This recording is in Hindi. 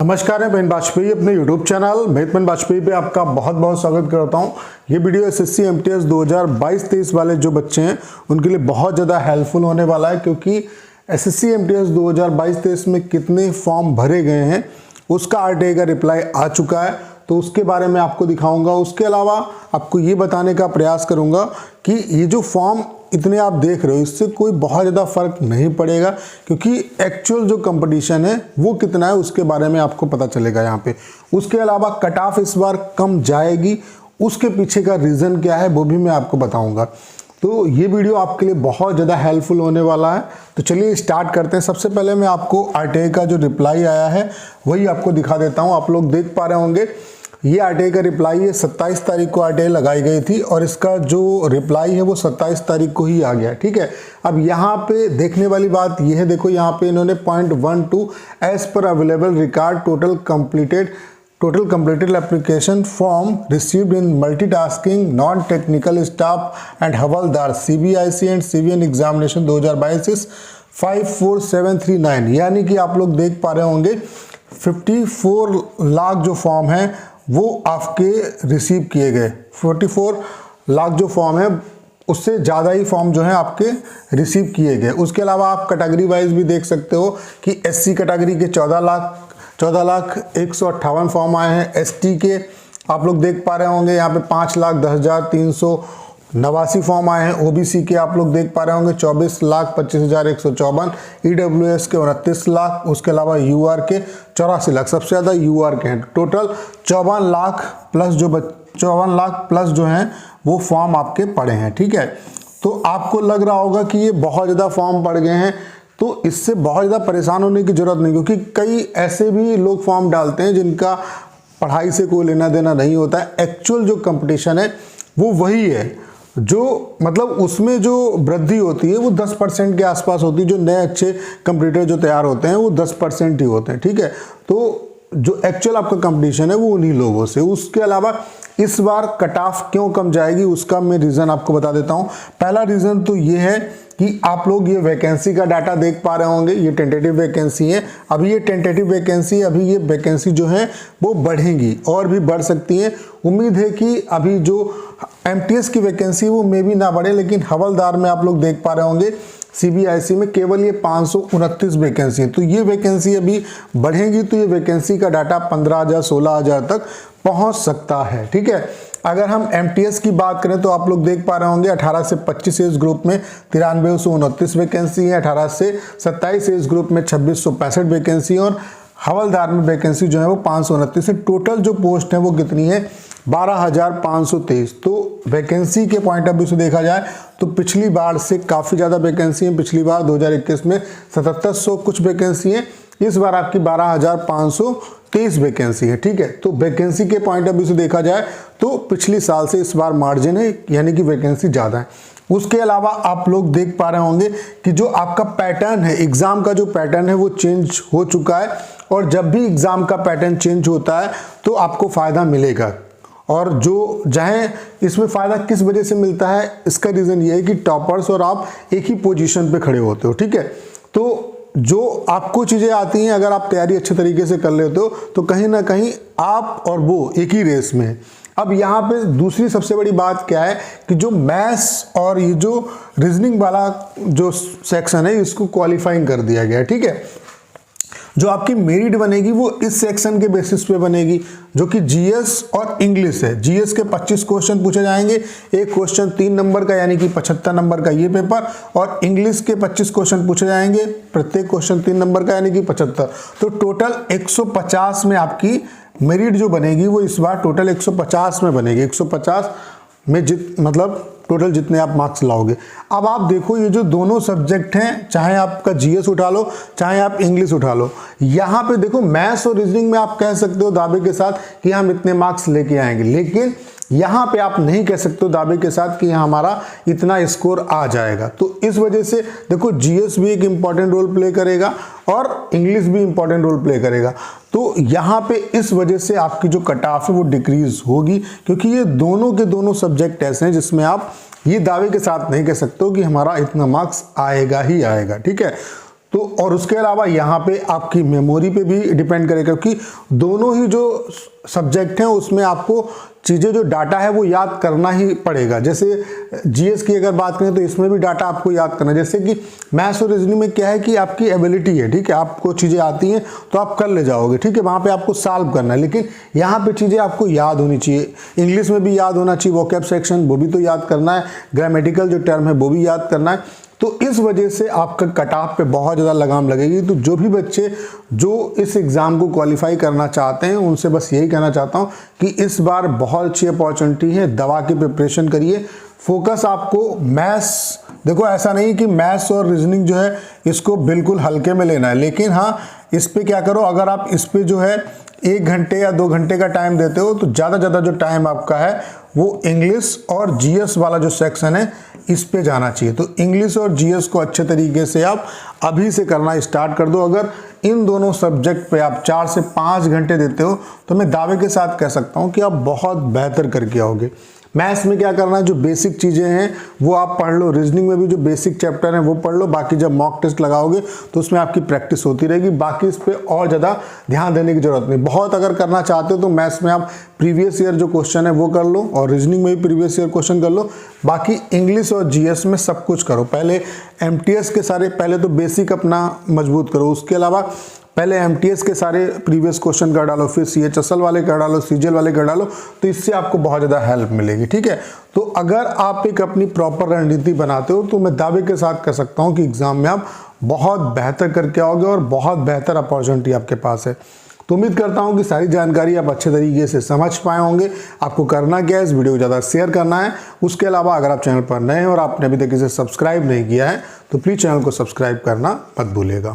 नमस्कार, मैं महेंद्र बाजपेयी अपने YouTube चैनल महेंद्र बाजपेयी पे आपका बहुत बहुत स्वागत करता हूं। ये वीडियो एसएससी एमटीएस 2022-23 वाले जो बच्चे हैं उनके लिए बहुत ज़्यादा हेल्पफुल होने वाला है, क्योंकि एसएससी एमटीएस 2022-23 में कितने फॉर्म भरे गए हैं उसका आरटीआई का रिप्लाई आ चुका है, तो उसके बारे में आपको दिखाऊंगा। उसके अलावा आपको ये बताने का प्रयास करूंगा कि ये जो फॉर्म इतने आप देख रहे हो इससे कोई बहुत ज़्यादा फर्क नहीं पड़ेगा, क्योंकि एक्चुअल जो कंपटीशन है वो कितना है उसके बारे में आपको पता चलेगा यहाँ पे। उसके अलावा कट ऑफ इस बार कम जाएगी, उसके पीछे का रीज़न क्या है वो भी मैं आपको बताऊंगा। तो ये वीडियो आपके लिए बहुत ज़्यादा हेल्पफुल होने वाला है। तो चलिए स्टार्ट करते हैं। सबसे पहले मैं आपको आरटीआई का जो रिप्लाई आया है वही आपको दिखा देता हूँ। आप लोग देख पा रहे होंगे ये आरटीआई का रिप्लाई है। 27 तारीख को आरटीआई लगाई गई थी और इसका जो रिप्लाई है वो 27 तारीख को ही आ गया। ठीक है, अब यहाँ पे देखने वाली बात ये है, देखो यहाँ पे इन्होंने point 1.2 as per available record total completed application form received in multitasking non-technical staff and Havaldar CBIC and CVN examination 2022 इस 54739, यानी कि आप लोग देख पा रहे होंगे 54 लाख जो फॉर्म है वो आपके रिसीव किए गए। 44 लाख जो फॉर्म है उससे ज़्यादा ही फॉर्म जो है आपके रिसीव किए गए। उसके अलावा आप कैटेगरी वाइज भी देख सकते हो कि एससी कैटेगरी के 14,158 फॉर्म आए हैं। एसटी के आप लोग देख पा रहे होंगे यहाँ पे 5,10,389 फॉर्म आए हैं। ओबीसी के आप लोग देख पा रहे होंगे 24,25,154। ईडब्ल्यूएस के 29 लाख। उसके अलावा यूआर के 84 लाख, सबसे ज़्यादा यूआर के हैं। टोटल 54 लाख प्लस जो हैं वो फॉर्म आपके पड़े हैं। ठीक है, तो आपको लग रहा होगा कि ये बहुत ज़्यादा फॉर्म पड़ गए हैं, तो इससे बहुत ज़्यादा परेशान होने की ज़रूरत नहीं, क्योंकि कई ऐसे भी लोग फॉर्म डालते हैं जिनका पढ़ाई से कोई लेना देना नहीं होता है। एक्चुअल जो कंपटीशन है वो वही है, जो मतलब उसमें जो वृद्धि होती है वो 10% के आसपास होती है। जो नए अच्छे कंपटीटर जो तैयार होते हैं वो 10% ही होते हैं। ठीक है, तो जो एक्चुअल आपका कंपटीशन है वो उन्हीं लोगों से। उसके अलावा इस बार कट ऑफ क्यों कम जाएगी उसका मैं रीज़न आपको बता देता हूँ। पहला रीज़न तो ये है कि आप लोग ये वैकेंसी का डाटा देख पा रहे होंगे, ये टेंटेटिव वैकेंसी है। अभी ये टेंटेटिव वैकेंसी, अभी ये वैकेंसी जो है वो बढ़ेंगी और भी बढ़ सकती है। उम्मीद है कि अभी जो एमटीएस की वैकेंसी वो मे भी ना बढ़े, लेकिन हवलदार में आप लोग देख पा रहे होंगे सीबीआईसी में केवल ये 529 वैकेंसी है। तो ये वैकेंसी अभी बढ़ेंगी, तो ये वैकेंसी का डाटा 15,000 16,000 तक पहुंच सकता है। ठीक है, अगर हम एमटीएस की बात करें तो आप लोग देख पा रहे होंगे 18 से 25 एज ग्रुप में 9329 वैकेंसी है। 18 से 27 एज ग्रुप में 2665 वैकेंसी है और हवलदार में वैकेंसी जो है वो 529 है। टोटल जो पोस्ट है वो कितनी है 12,523। तो वैकेंसी के पॉइंट ऑफ व्यू से देखा जाए तो पिछली बार से काफ़ी ज़्यादा वैकेंसी है। पिछली बार 2021 में 7700 कुछ वैकेंसी है, इस बार आपकी 12,523 वैकेंसी है। ठीक है, तो वैकेंसी के पॉइंट ऑफ व्यू से देखा जाए तो पिछली साल से इस बार मार्जिन है, यानी कि वैकेंसी ज़्यादा है। उसके अलावा आप लोग देख पा रहे होंगे कि जो आपका पैटर्न है, एग्ज़ाम का जो पैटर्न है वो चेंज हो चुका है, और जब भी एग्ज़ाम का पैटर्न चेंज होता है तो आपको फ़ायदा मिलेगा। और जो चाहे इसमें फ़ायदा किस वजह से मिलता है, इसका रीज़न ये है कि टॉपर्स और आप एक ही पोजीशन पे खड़े होते हो। ठीक है, तो जो आपको चीज़ें आती हैं, अगर आप तैयारी अच्छे तरीके से कर लेते हो तो कहीं ना कहीं आप और वो एक ही रेस में है। अब यहाँ पे दूसरी सबसे बड़ी बात क्या है कि जो मैथ्स और ये जो रीजनिंग वाला जो सेक्शन है इसको क्वालिफाइंग कर दिया गया है। ठीक है, जो आपकी मेरिट बनेगी वो इस सेक्शन के बेसिस पे बनेगी, जो कि जीएस और इंग्लिश है। जीएस के 25 क्वेश्चन पूछे जाएंगे, एक क्वेश्चन 3 नंबर का यानी कि 75 नंबर का ये पेपर, और इंग्लिश के 25 क्वेश्चन पूछे जाएंगे, प्रत्येक क्वेश्चन 3 नंबर का यानी कि 75। तो टोटल 150 में आपकी मेरिट जो बनेगी वो इस बार टोटल 150 में बनेगी। 150 में मतलब टोटल जितने आप मार्क्स लाओगे। अब आप देखो ये जो दोनों सब्जेक्ट हैं, चाहे आपका जीएस उठा लो चाहे आप इंग्लिश उठा लो, यहाँ पे देखो मैथ्स और रीजनिंग में आप कह सकते हो दावे के साथ कि हम इतने मार्क्स लेके आएंगे, लेकिन यहाँ पे आप नहीं कह सकते हो दावे के साथ कि हमारा इतना स्कोर आ जाएगा। तो इस वजह से देखो जीएस भी एक इम्पॉर्टेंट रोल प्ले करेगा और इंग्लिश भी इम्पॉर्टेंट रोल प्ले करेगा। तो यहाँ पे इस वजह से आपकी जो कट ऑफ है वो डिक्रीज होगी, क्योंकि ये दोनों के दोनों सब्जेक्ट ऐसे हैं जिसमें आप ये दावे के साथ नहीं कह सकते हो कि हमारा इतना मार्क्स आएगा ही आएगा। ठीक है, तो और उसके अलावा यहाँ पे आपकी मेमोरी पे भी डिपेंड करेगा, क्योंकि दोनों ही जो सब्जेक्ट हैं उसमें आपको चीज़ें जो डाटा है वो याद करना ही पड़ेगा। जैसे जीएस की अगर बात करें तो इसमें भी डाटा आपको याद करना है। जैसे कि मैथ्स और रीजनिंग में क्या है कि आपकी एबिलिटी है, ठीक है, आपको चीज़ें आती हैं तो आप कर ले जाओगे, ठीक है, वहाँ पे आपको सॉल्व करना है। लेकिन यहाँ पे चीज़ें आपको याद होनी चाहिए, इंग्लिश में भी याद होना चाहिए, वोकैब सेक्शन वो भी तो याद करना है, ग्रामेटिकल जो टर्म है वो भी याद करना है। तो इस वजह से आपका कट ऑफ पे बहुत ज़्यादा लगाम लगेगी। तो जो भी बच्चे जो इस एग्ज़ाम को क्वालिफाई करना चाहते हैं उनसे बस यही कहना चाहता हूँ कि इस बार बहुत अच्छी अपॉर्चुनिटी है, दवा की प्रिपरेशन करिए। फोकस आपको मैथ्स, देखो ऐसा नहीं कि मैथ्स और रीजनिंग जो है इसको बिल्कुल हल्के में लेना है, लेकिन हाँ इस पे क्या करो, अगर आप इस पे जो है 1 घंटे या 2 घंटे का टाइम देते हो तो ज़्यादा जो टाइम आपका है वो इंग्लिश और जीएस वाला जो सेक्शन है इस पे जाना चाहिए। तो इंग्लिश और जीएस को अच्छे तरीके से आप अभी से करना स्टार्ट कर दो। अगर इन दोनों सब्जेक्ट पे आप 4 से 5 घंटे देते हो तो मैं दावे के साथ कह सकता हूँ कि आप बहुत बेहतर करके आओगे। मैथ्स में क्या करना है, जो बेसिक चीज़ें हैं वो आप पढ़ लो, रीजनिंग में भी जो बेसिक चैप्टर हैं वो पढ़ लो, बाकी जब मॉक टेस्ट लगाओगे तो उसमें आपकी प्रैक्टिस होती रहेगी। बाकी इस पे और ज़्यादा ध्यान देने की जरूरत नहीं। बहुत अगर करना चाहते हो तो मैथ्स में आप प्रीवियस ईयर जो क्वेश्चन है वो कर लो और रीजनिंग में भी प्रीवियस ईयर क्वेश्चन कर लो। बाकी इंग्लिश और जीएस में सब कुछ करो। पहले एमटीएस के सारे, पहले तो बेसिक अपना मजबूत करो, उसके अलावा पहले एमटीएस के सारे प्रीवियस क्वेश्चन कर डालो, फिर सीएचएसएल वाले कर डालो, सीजीएल वाले कर डालो, तो इससे आपको बहुत ज़्यादा हेल्प मिलेगी, ठीक है। तो अगर आप एक अपनी प्रॉपर रणनीति बनाते हो तो मैं दावे के साथ कह सकता हूँ कि एग्जाम में आप बहुत बेहतर करके आओगे और बहुत बेहतर अपॉर्चुनिटी आपके पास है। तो उम्मीद करता हूँ कि सारी जानकारी आप अच्छे तरीके से समझ पाए होंगे। आपको करना क्या है, इस वीडियो को ज़्यादा शेयर करना है। उसके अलावा अगर आप चैनल पर नए हैं और आपने अभी तक इसे सब्सक्राइब नहीं किया है तो प्लीज़ चैनल को सब्सक्राइब करना मत भूलिएगा।